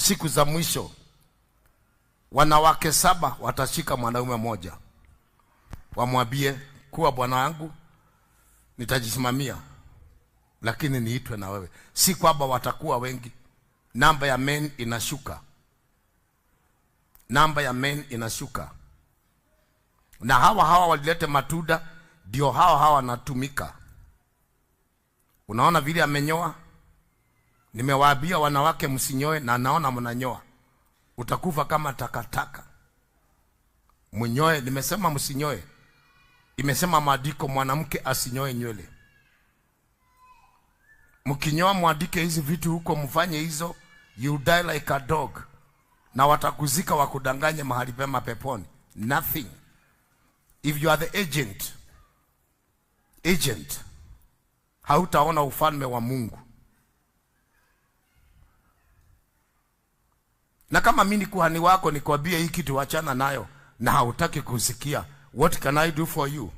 siku za mwisho wanawake 7 watashika mwanaume mmoja, wamwambie kuwa bwana wangu nitajisimamia, lakini niitwe na wewe. Si kwamba watakuwa wengi, namba ya men inashuka, namba ya men inashuka. Na hawa walilete matunda, ndio hawa wanatumika. Unaona vile amenyoa? Nimewaambia wanawake msinyoe, na naona mnanyoa. Utakufa kama takataka. Mnyoe, nimesema msinyoe. Imesema maandiko mwanamke asinyoe nywele. Mkinyoa muandike hizi vitu huko, mfanye hizo, you die like a dog. Na watakuzika wakudanganye mahali pema peponi. Nothing. If you are the agent, hautaona ufalme wa Mungu. Na kama mimi ni kuhani wako nikwambie hii kitu achana nayo na hautaki kusikia, what can I do for you?